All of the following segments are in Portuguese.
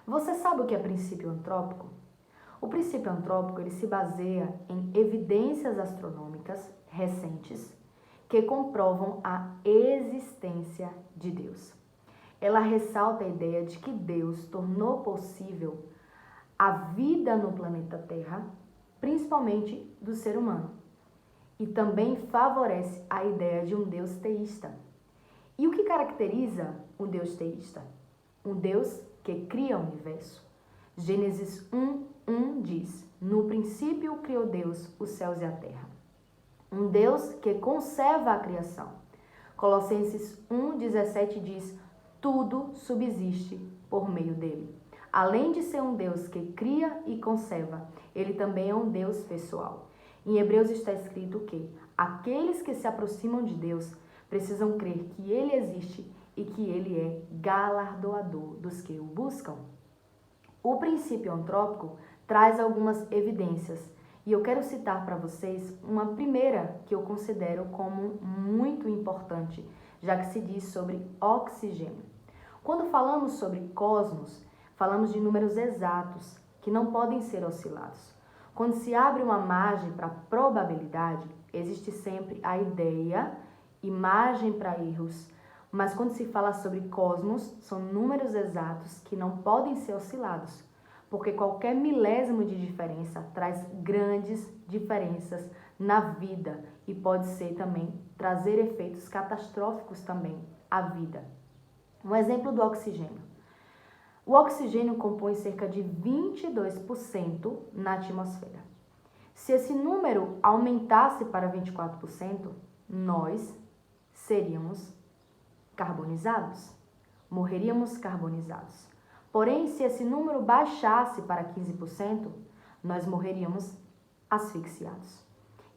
Você sabe o que é princípio antrópico? O princípio antrópico ele se baseia em evidências astronômicas recentes que comprovam a existência de Deus. Ela ressalta a ideia de que Deus tornou possível a vida no planeta Terra, principalmente do ser humano, e também favorece a ideia de um Deus teísta. E o que caracteriza um Deus teísta? Um Deus que cria o universo. Gênesis 1:1 diz: no princípio criou Deus os céus e a terra. Um Deus que conserva a criação. Colossenses 1:17 diz: tudo subsiste por meio dele. Além de ser um Deus que cria e conserva, ele também é um Deus pessoal. Em Hebreus está escrito que aqueles que se aproximam de Deus precisam crer que ele existe e que ele é galardoador dos que o buscam. O princípio antrópico traz algumas evidências e eu quero citar para vocês uma primeira que eu considero como muito importante, já que se diz sobre oxigênio. Quando falamos sobre cosmos, falamos de números exatos que não podem ser oscilados. Quando se abre uma margem para probabilidade, existe sempre a ideia e margem para erros. Mas quando se fala sobre cosmos, são números exatos que não podem ser oscilados, porque qualquer milésimo de diferença traz grandes diferenças na vida e pode ser também trazer efeitos catastróficos também à vida. Um exemplo do oxigênio. O oxigênio compõe cerca de 22% na atmosfera. Se esse número aumentasse para 24%, nós seríamos carbonizados, morreríamos carbonizados. Porém, se esse número baixasse para 15%, nós morreríamos asfixiados.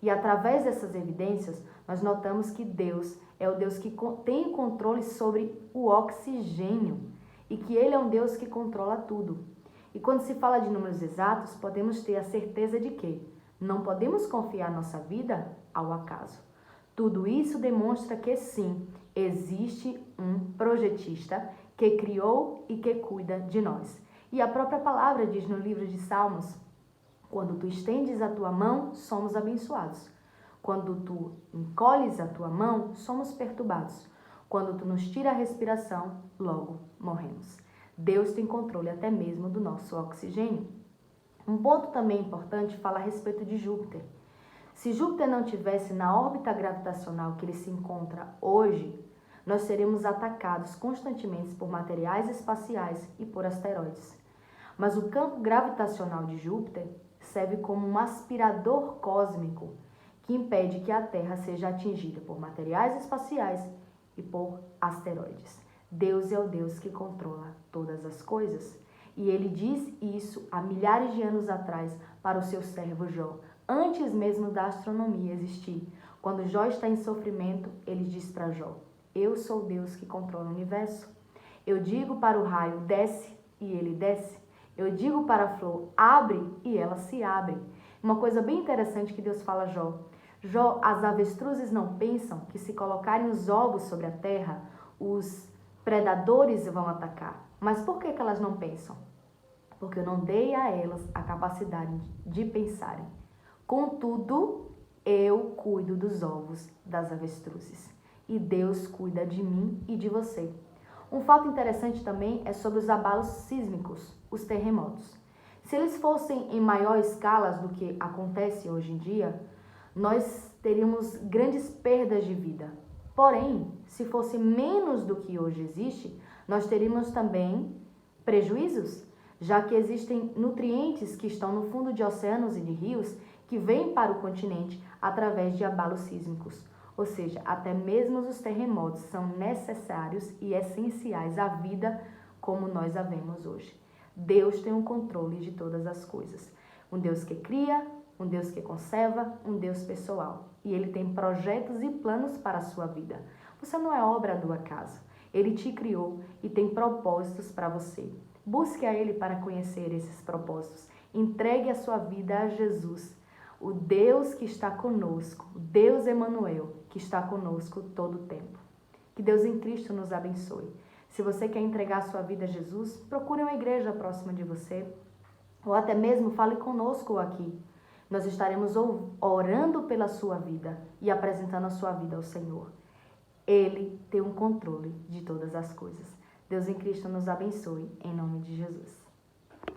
E através dessas evidências, nós notamos que Deus é o Deus que tem controle sobre o oxigênio e que Ele é um Deus que controla tudo. E quando se fala de números exatos, podemos ter a certeza de que não podemos confiar nossa vida ao acaso. Tudo isso demonstra que sim, existe um projetista que criou e que cuida de nós. E a própria palavra diz no livro de Salmos: quando tu estendes a tua mão, somos abençoados. Quando tu encolhes a tua mão, somos perturbados. Quando tu nos tira a respiração, logo morremos. Deus tem controle até mesmo do nosso oxigênio. Um ponto também importante fala a respeito de Júpiter. Se Júpiter não tivesse na órbita gravitacional que ele se encontra hoje, nós seríamos atacados constantemente por materiais espaciais e por asteroides. Mas o campo gravitacional de Júpiter serve como um aspirador cósmico que impede que a Terra seja atingida por materiais espaciais e por asteroides. Deus é o Deus que controla todas as coisas. E ele diz isso há milhares de anos atrás para o seu servo Jó, antes mesmo da astronomia existir. Quando Jó está em sofrimento, ele diz para Jó: eu sou Deus que controla o universo. Eu digo para o raio, desce, e ele desce. Eu digo para a flor, abre, e ela se abre. Uma coisa bem interessante que Deus fala a Jó. Jó, as avestruzes não pensam que se colocarem os ovos sobre a terra, os predadores vão atacar. Mas por que elas não pensam? Porque eu não dei a elas a capacidade de pensarem. Contudo, eu cuido dos ovos das avestruzes. E Deus cuida de mim e de você. Um fato interessante também é sobre os abalos sísmicos, os terremotos. Se eles fossem em maior escala do que acontece hoje em dia, nós teríamos grandes perdas de vida. Porém, se fosse menos do que hoje existe, nós teríamos também prejuízos, já que existem nutrientes que estão no fundo de oceanos e de rios que vêm para o continente através de abalos sísmicos. Ou seja, até mesmo os terremotos são necessários e essenciais à vida como nós a vemos hoje. Deus tem o controle de todas as coisas. Um Deus que cria, um Deus que conserva, um Deus pessoal. E Ele tem projetos e planos para a sua vida. Você não é obra do acaso. Ele te criou e tem propósitos para você. Busque a Ele para conhecer esses propósitos. Entregue a sua vida a Jesus, o Deus que está conosco, o Deus Emanuel, que está conosco todo o tempo. Que Deus em Cristo nos abençoe. Se você quer entregar sua vida a Jesus, procure uma igreja próxima de você, ou até mesmo fale conosco aqui. Nós estaremos orando pela sua vida e apresentando a sua vida ao Senhor. Ele tem um controle de todas as coisas. Deus em Cristo nos abençoe, em nome de Jesus.